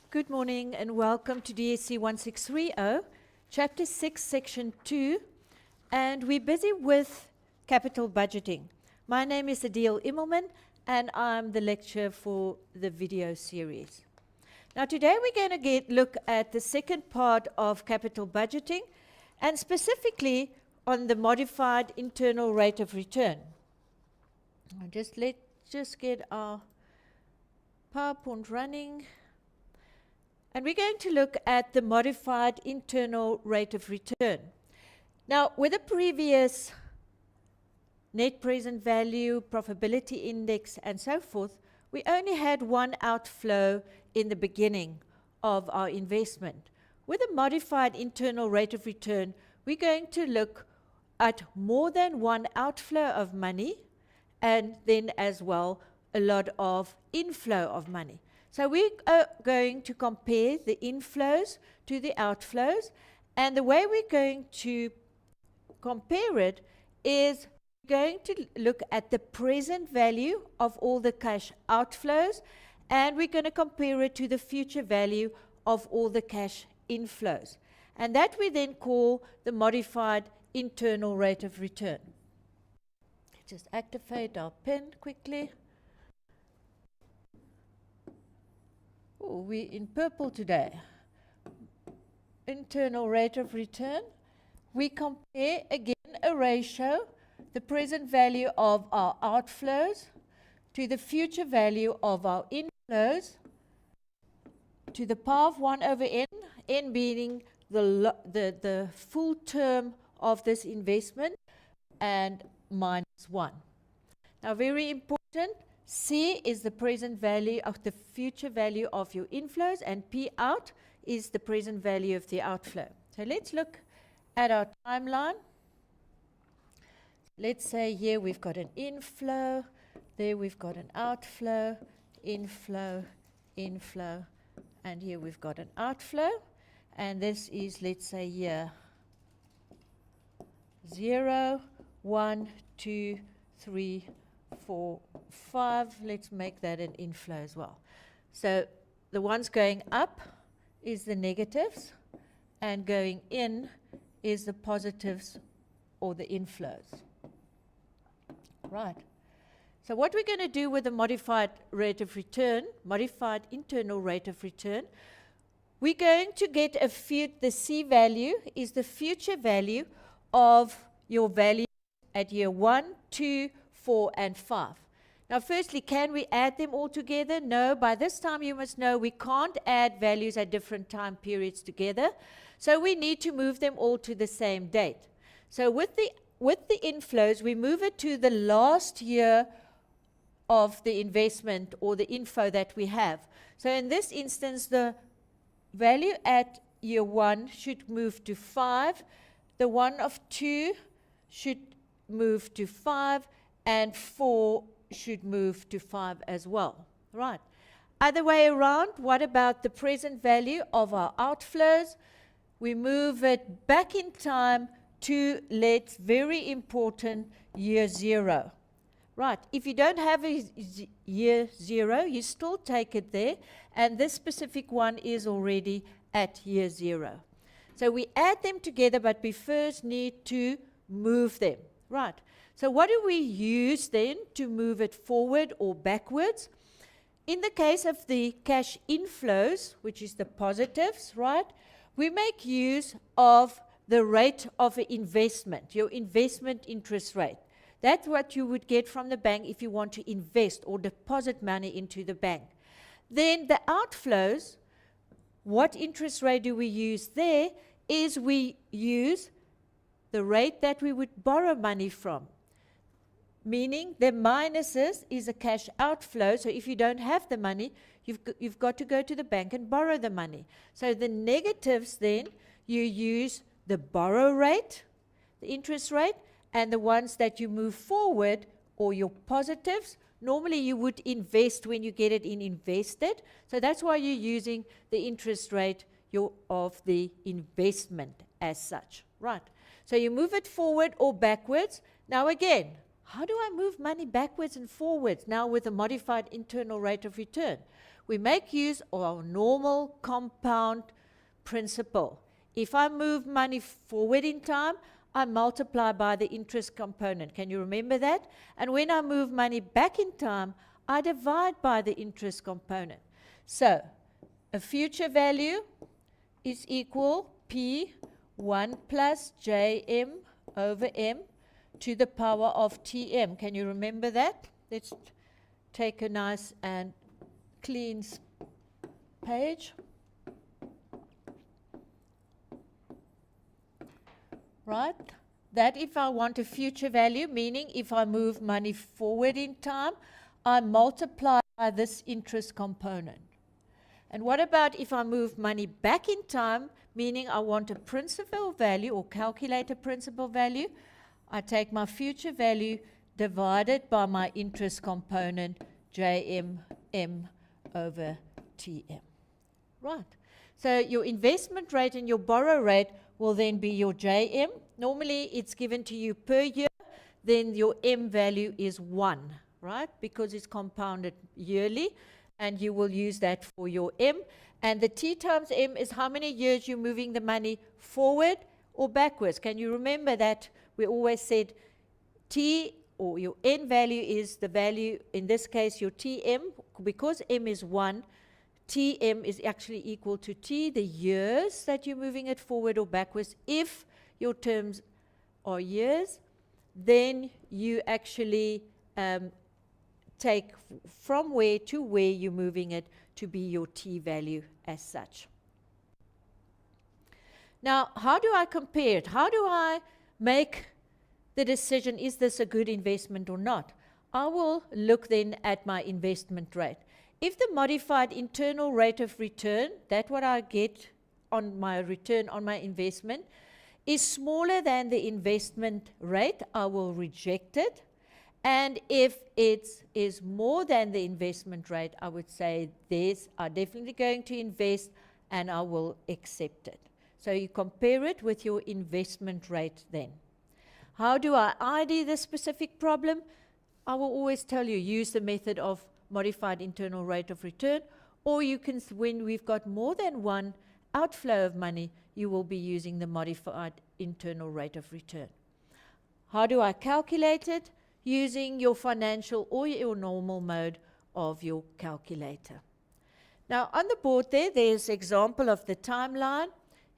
Good morning and welcome to DSC1630, Chapter 6, Section 2, and we're busy with capital budgeting. My name is Adele Immelman and I'm the lecturer for the video series. Now today we're going to look at the second part of capital budgeting and specifically on the modified internal rate of return. Let's just get our PowerPoint running. And we're going to look at the modified internal rate of return. Now, with the previous net present value, profitability index, and so forth, we only had one outflow in the beginning of our investment. With a modified internal rate of return, we're going to look at more than one outflow of money and then as well a lot of inflow of money. So we are going to compare the inflows to the outflows, and the way we're going to compare it is going to look at the present value of all the cash outflows, and we're going to compare it to the future value of all the cash inflows. And that we then call the modified internal rate of return. Just activate our pen quickly. Oh, we're in purple today. Internal rate of return. We compare again a ratio, the present value of our outflows to the future value of our inflows to the power of 1 over n, n being the full term of this investment, and minus 1. Now, very important. C is the present value of the future value of your inflows, and P out is the present value of the outflow. So let's look at our timeline. Let's say here we've got an inflow, there we've got an outflow, inflow, inflow, and here we've got an outflow. And this is, let's say here, 0, 1, 2, 3, 4, 5. Let's make that an inflow as well. So the ones going up is the negatives, and going in is the positives or the inflows. Right. So what we're going to do with the modified rate of return, modified internal rate of return, we're going to get the C value is the future value of your value at year 1, 2, 4, and 5. Now, firstly, can we add them all together? No. By this time, you must know we can't add values at different time periods together. So we need to move them all to the same date. So with the inflows, we move it to the last year of the investment or the info that we have. So in this instance, the value at year 1 should move to 5. The one of 2 should move to 5. And 4 should move to 5 as well. Right. Other way around, what about the present value of our outflows? We move it back in time to, let's, very important, year 0. Right. If you don't have a year 0, you still take it there. And this specific one is already at year 0. So we add them together, but we first need to move them. Right. So what do we use then to move it forward or backwards? In the case of the cash inflows, which is the positives, right, we make use of the rate of an investment, your investment interest rate. That's what you would get from the bank if you want to invest or deposit money into the bank. Then the outflows, what interest rate do we use there is we use the rate that we would borrow money from. Meaning the minuses is a cash outflow. So if you don't have the money, you've got to go to the bank and borrow the money. So the negatives then, you use the borrow rate, the interest rate, and the ones that you move forward, or your positives, normally you would invest when you get it in invested. So that's why you're using the interest rate of the investment as such. Right. So you move it forward or backwards. Now again, how do I move money backwards and forwards now with a modified internal rate of return? we make use of our normal compound principle. If I move money forward in time, I multiply by the interest component. Can you remember that? And when I move money back in time, I divide by the interest component. So, a future value is equal P1 plus Jm over M to the power of Tm. Can you remember that? Let's take a nice and clean page. Right? That if I want a future value, meaning if I move money forward in time, I multiply by this interest component. And what about if I move money back in time, meaning I want a principal value or calculate a principal value? I take my future value divided by my interest component, JM over TM. Right. So your investment rate and your borrow rate will then be your JM. Normally it's given to you per year, then your M value is 1, right? Because it's compounded yearly, and you will use that for your M. And the T times M is how many years you're moving the money forward or backwards. Can you remember that? We always said T, or your N value, is the value, in this case your TM, because M is 1, Tm is actually equal to T, the years that you're moving it forward or backwards. If your terms are years, then you actually take from where to where you're moving it to be your T value as such. Now, how do I compare it? How do I make the decision, is this a good investment or not? I will look then at my investment rate. If the modified internal rate of return, that's what I get on my return on my investment, is smaller than the investment rate, I will reject it. And if it is more than the investment rate, I would say this, I'm definitely going to invest, and I will accept it. So you compare it with your investment rate then. How do I ID this specific problem? I will always tell you, use the method of modified internal rate of return, or you can, when we've got more than one outflow of money, you will be using the modified internal rate of return. How do I calculate it? Using your financial or your normal mode of your calculator. Now on the board there's an example of the timeline,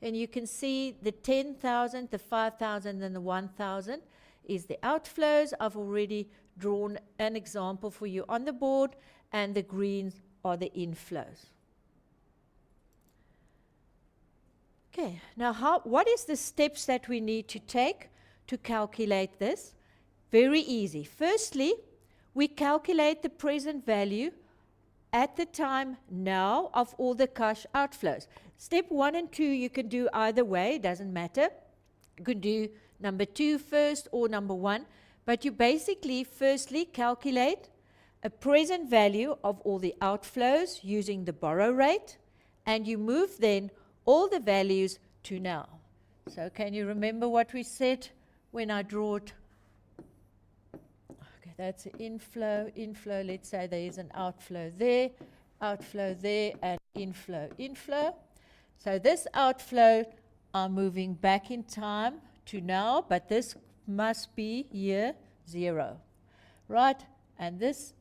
and you can see the 10,000, the 5,000 and the 1,000 is the outflows. I've already drawn an example for you on the board, and the greens are the inflows. Okay, now what is the steps that we need to take to calculate this? Very easy. Firstly, we calculate the present value at the time now of all the cash outflows. Step 1 and 2 you can do either way, it doesn't matter. You can do number 2 first or number 1, but you basically firstly calculate a present value of all the outflows using the borrow rate, and you move then all the values to now. So can you remember what we said when I draw it? Okay, that's an inflow, let's say there is an outflow there, and inflow. So this outflow I'm moving back in time to now, but this must be year 0, right? And this,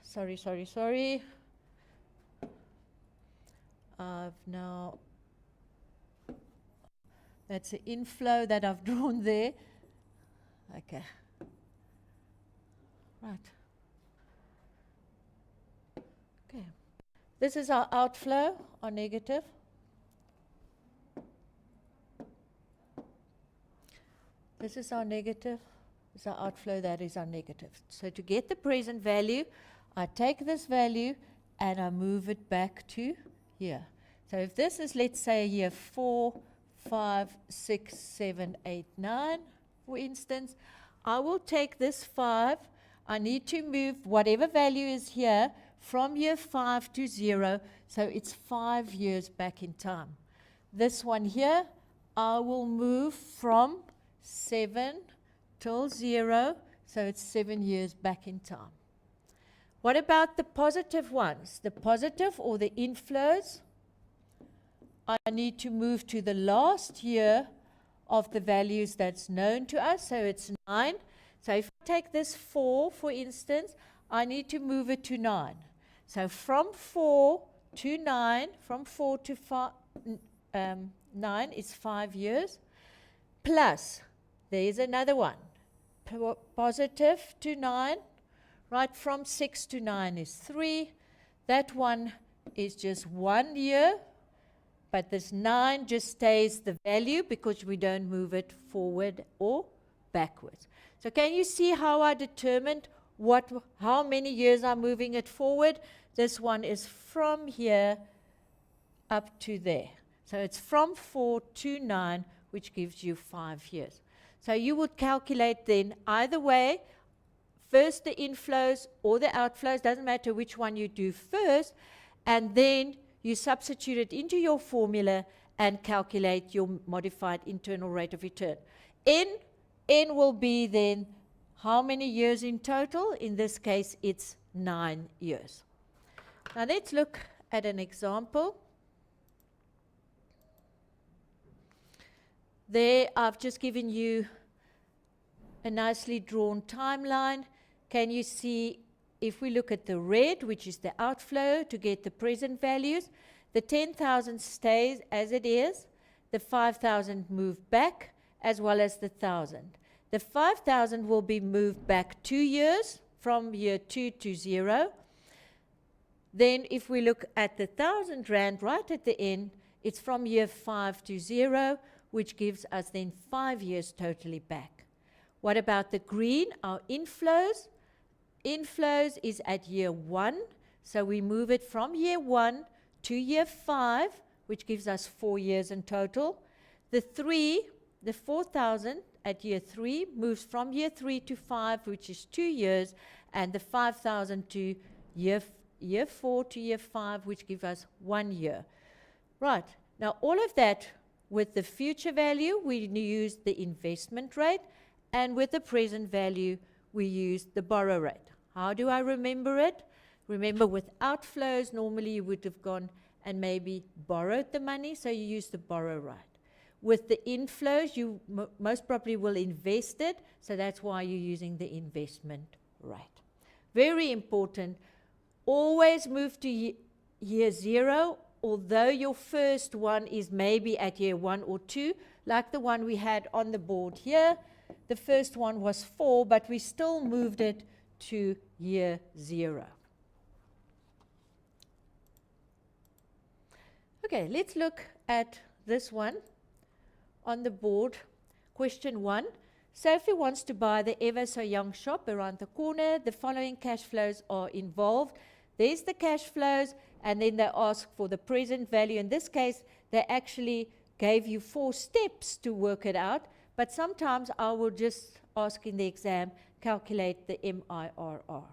sorry. I've now, that's an inflow that I've drawn there. Okay. Right. Okay. This is our outflow, our negative. This is our negative. This is our outflow, that is our negative. So to get the present value, I take this value and I move it back to here. So if this is, let's say, year 4, 5, 6, 7, 8, 9, for instance, I will take this 5. I need to move whatever value is here from year 5 to 0, so it's 5 years back in time. This one here, I will move from 7 till 0, so it's 7 years back in time. What about the positive ones? The positive or the inflows, I need to move to the last year of the values that's known to us. So it's 9. So if I take this 4, for instance, I need to move it to 9. So from 4 to 9, from 4 to 9 is 5 years. Plus, there is another one. Positive to 9, right, from 6 to 9 is 3. That one is just 1 year, but this 9 just stays the value because we don't move it forward or backwards. So can you see how I determined how many years I'm moving it forward? This one is from here up to there. So it's from 4 to 9, which gives you 5 years. So you would calculate then either way, first the inflows or the outflows, doesn't matter which one you do first, and then you substitute it into your formula and calculate your modified internal rate of return. N will be then how many years in total? In this case, it's 9 years. Now let's look at an example. There, I've just given you a nicely drawn timeline. Can you see, if we look at the red, which is the outflow, to get the present values, the 10,000 stays as it is, the 5,000 moved back, as well as the 1,000. The 5,000 will be moved back 2 years, from year 2 to 0. Then if we look at the 1,000 rand right at the end, it's from year 5 to 0, which gives us then 5 years totally back. What about the green, our inflows? Inflows is at year 1, so we move it from year 1 to year 5, which gives us 4 years in total. The 4,000 at year 3 moves from year 3 to 5, which is 2 years, and the 5,000 to year 4 to year 5, which gives us 1 year. Right, now all of that with the future value, we use the investment rate, and with the present value, we use the borrow rate. How do I remember it? Remember, with outflows, normally you would have gone and maybe borrowed the money, so you use the borrow rate. With the inflows, you most probably will invest it, so that's why you're using the investment rate. Very important, always move to year 0, although your first one is maybe at year 1 or 2, like the one we had on the board here. The first one was 4, but we still moved it to year 0. Okay, let's look at this one on the board. Question 1. Sophie wants to buy the ever so young shop around the corner. The following cash flows are involved. There's the cash flows, and then they ask for the present value. In this case, they actually gave you 4 steps to work it out, but sometimes I will just ask in the exam, calculate the MIRR.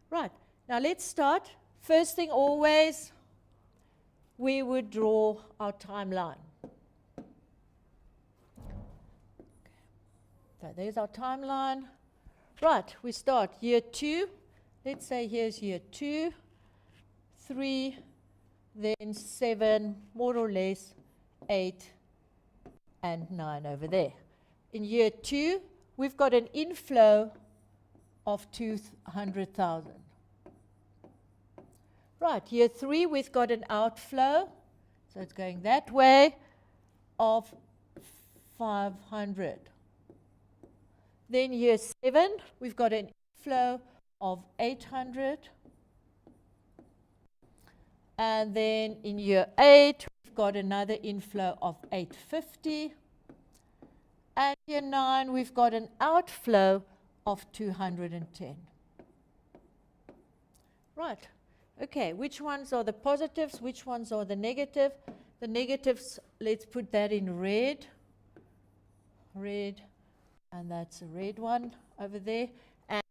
Right, now let's start. First thing always, we would draw our timeline. So there's our timeline. Right, we start year 2. Let's say here's year 2, 3, then 7, more or less 8, and 9 over there. In year 2, we've got an inflow of 200,000. Right, year 3, we've got an outflow, so it's going that way, of 500. Then year 7, we've got an inflow of 800. And then in year 8, we've got another inflow of 850. And year 9, we've got an outflow of 210. Right. Okay, which ones are the positives? Which ones are the negative? The negatives, let's put that in red. Red. And that's a red one over there.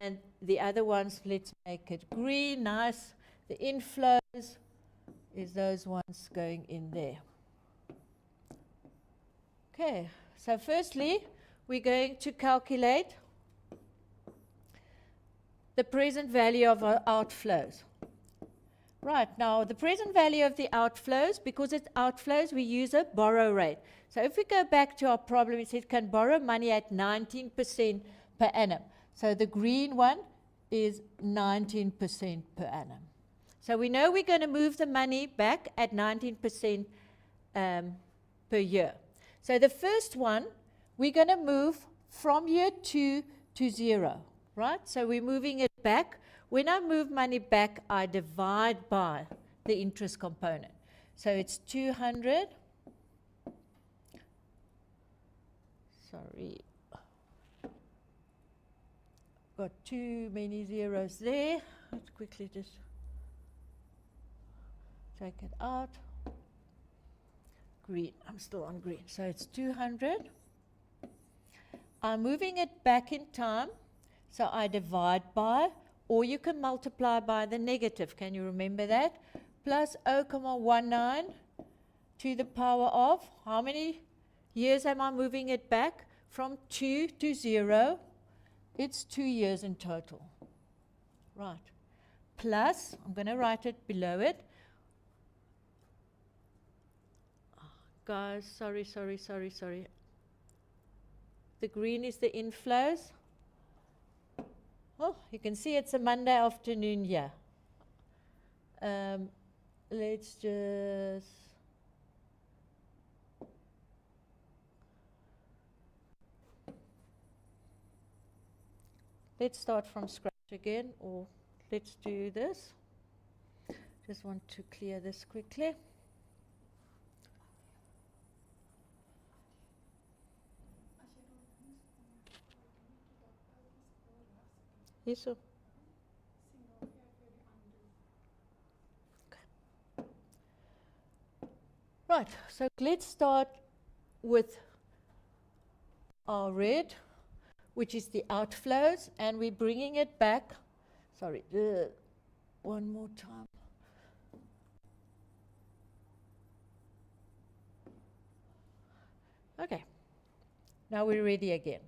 And the other ones, let's make it green. Nice. The inflows is those ones going in there. Okay, so firstly, we're going to calculate the present value of our outflows. Right, now the present value of the outflows, because it's outflows, we use a borrow rate. So if we go back to our problem, it said can borrow money at 19% per annum. So the green one is 19% per annum. So we know we're going to move the money back at 19% per year. So the first one, we're going to move from year 2 to 0, right? So we're moving it back. When I move money back, I divide by the interest component. So it's 200. Sorry. Got too many zeros there. Let's quickly just take it out. Green. I'm still on green. So it's 200. I'm moving it back in time. So I divide by, or you can multiply by the negative. Can you remember that? Plus 0.19 to the power of, how many years am I moving it back? From 2 to 0. It's 2 years in total. Right. Plus, I'm going to write it below it. Oh, guys, sorry. The green is the inflows. Oh, you can see it's a Monday afternoon here. Let's start from scratch again, or let's do this. Just want to clear this quickly. Yes, sir. Okay. Right, so let's start with our red, which is the outflows, and we're bringing it back. Sorry, one more time. Okay, now we're ready again.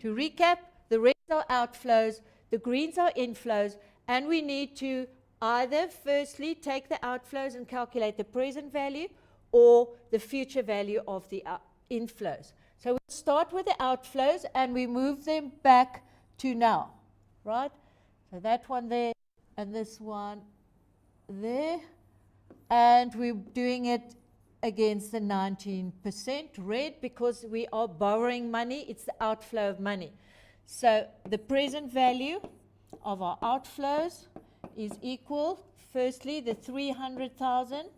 To recap, the reds are outflows, the greens are inflows, and we need to either firstly take the outflows and calculate the present value or the future value of the inflows. So we'll start with the outflows and we move them back to now, right? So that one there and this one there, and we're doing it against the 19% red because we are borrowing money. It's the outflow of money. So the present value of our outflows is equal, firstly, the 300,000.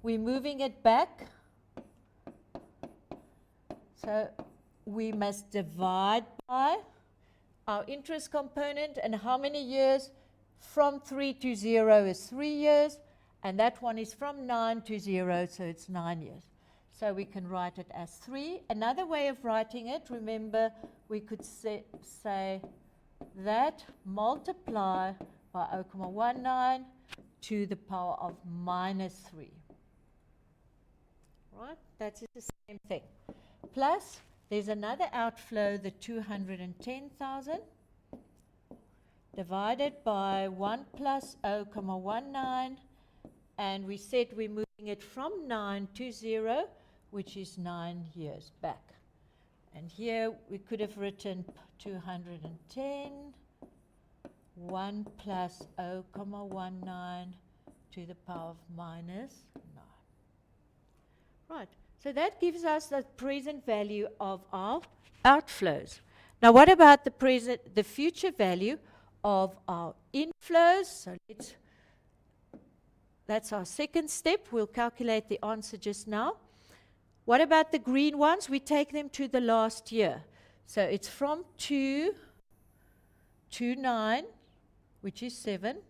We're moving it back. So we must divide by our interest component, and how many years? From 3 to 0 is 3 years, and that one is from 9 to 0, so it's 9 years. So we can write it as 3. Another way of writing it, remember, we could say that multiply by 0.19 to the power of -3. Right? That's the same thing. Plus, there's another outflow, the 210,000, divided by 1 plus 0.19, and we said we're moving it from 9 to 0, which is 9 years back. And here we could have written 210, 1 plus 0.19 to the power of -9. Right, so that gives us the present value of our outflows. Now what about the future value of our inflows? So that's our second step. We'll calculate the answer just now. What about the green ones? We take them to the last year. So it's from 2 to 9, which is 7.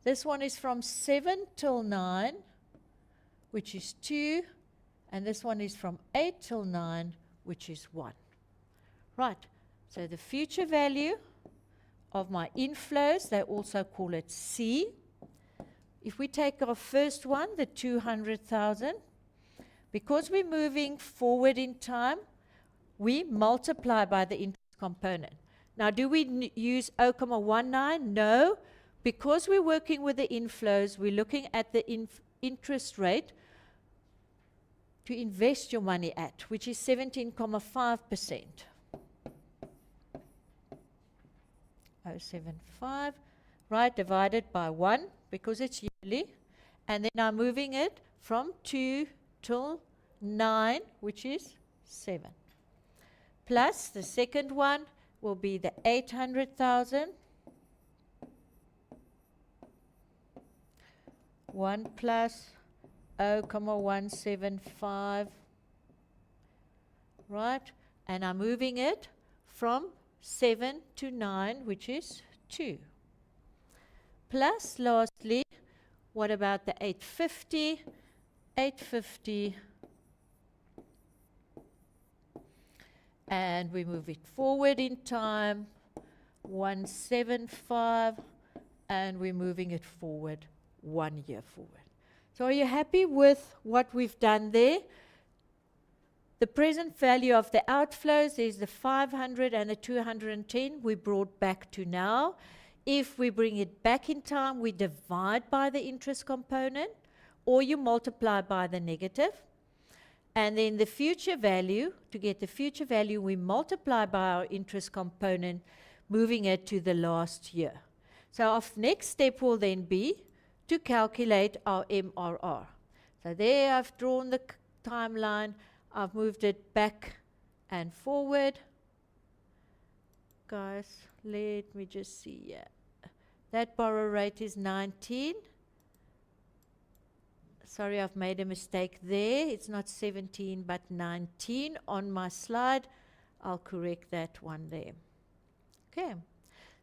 This one is from 7 till 9, which is 2. And this one is from 8 till 9, which is 1. Right, so the future value of my inflows, they also call it C. If we take our first one, the 200,000, because we're moving forward in time, we multiply by the interest component. Now, do we use 0.19? No, because we're working with the inflows, we're looking at the interest rate to invest your money at, which is 17.5%. 0.75, right, divided by 1, because it's yearly. And then I'm moving it from 2 till 9, which is 7. Plus the second one will be the 800,000. 1 plus 0.175, right? And I'm moving it from 7 to 9, which is 2. Plus, lastly, what about the 850? 850, and we move it forward in time, 175, and we're moving it forward 1 year forward. So are you happy with what we've done there? The present value of the outflows is the 500 and the 210 we brought back to now. If we bring it back in time, we divide by the interest component, or you multiply by the negative. And then the future value, to get the future value, we multiply by our interest component, moving it to the last year. So our next step will then be to calculate our MIRR. So there I've drawn the timeline. I've moved it back and forward. Guys, let me just see here. That borrow rate is 19. Sorry, I've made a mistake there. It's not 17, but 19 on my slide. I'll correct that one there. Okay.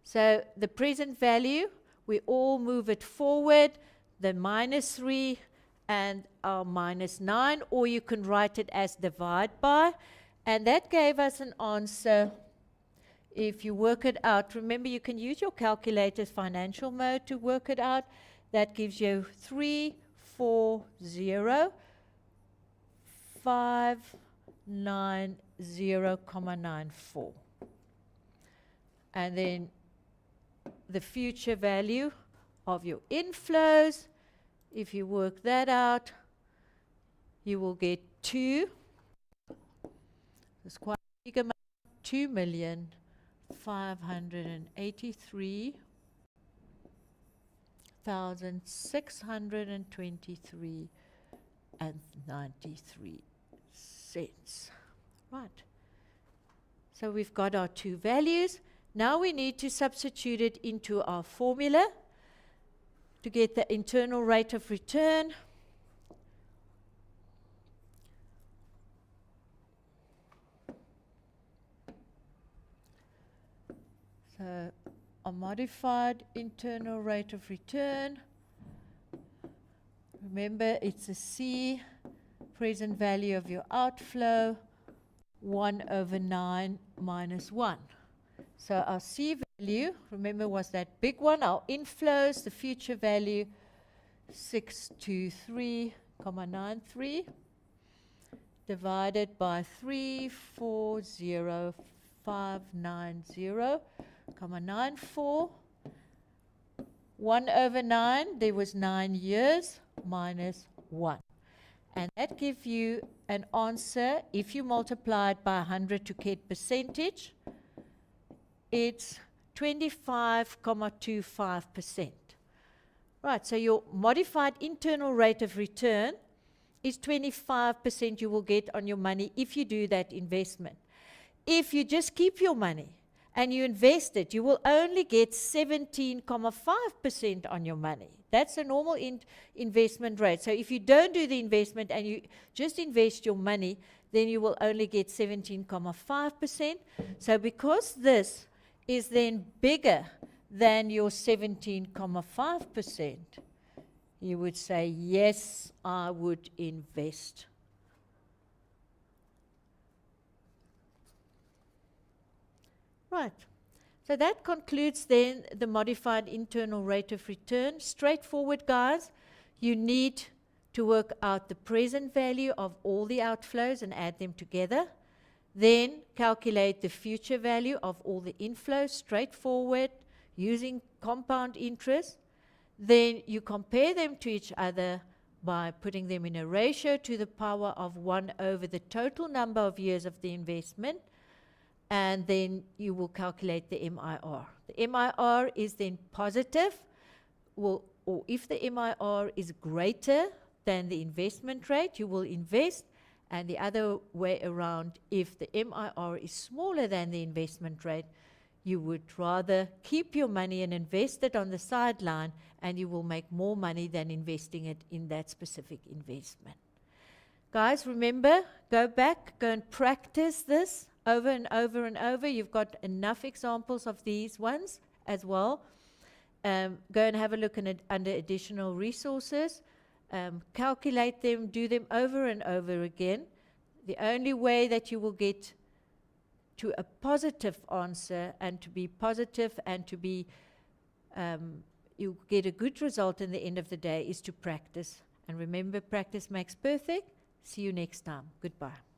So the present value, we all move it forward, the -3 and our -9, or you can write it as divide by. And that gave us an answer. If you work it out, remember you can use your calculator's financial mode to work it out. That gives you 340,590,94. And then the future value of your inflows, if you work that out, you will get 2. It's quite a big amount, 2,583,623.93 Right. So we've got our two values. Now we need to substitute it into our formula to get the internal rate of return. So a modified internal rate of return. Remember, it's a C, present value of your outflow, 1/9 minus 1. So our C value, remember, was that big one. Our inflows, the future value, 623,93 divided by 340,590,94. 1/9, there was 9 years, minus 1. And that gives you an answer, if you multiply it by 100 to get percentage, it's 25.25%. Right, so your modified internal rate of return is 25% you will get on your money if you do that investment. If you just keep your money and you invest it, you will only get 17.5% on your money. That's a normal investment rate. So if you don't do the investment and you just invest your money, then you will only get 17.5%. So because this is then bigger than your 17.5%, you would say, yes, I would invest. Right. So that concludes then the modified internal rate of return. Straightforward, guys. You need to work out the present value of all the outflows and add them together. Then calculate the future value of all the inflows, straightforward, using compound interest. Then you compare them to each other by putting them in a ratio to the power of 1 over the total number of years of the investment, and then you will calculate the MIR. The MIR is then positive, or if the MIR is greater than the investment rate, you will invest, and the other way around, if the MIR is smaller than the investment rate, you would rather keep your money and invest it on the sideline, and you will make more money than investing it in that specific investment. Guys, remember, go back, go and practice this over and over and over. You've got enough examples of these ones as well. Go and have a look under additional resources. Calculate them, do them over and over again. The only way that you will get to a positive answer and to be positive and to be, you get a good result in the end of the day is to practice. And remember, practice makes perfect. See you next time. Goodbye.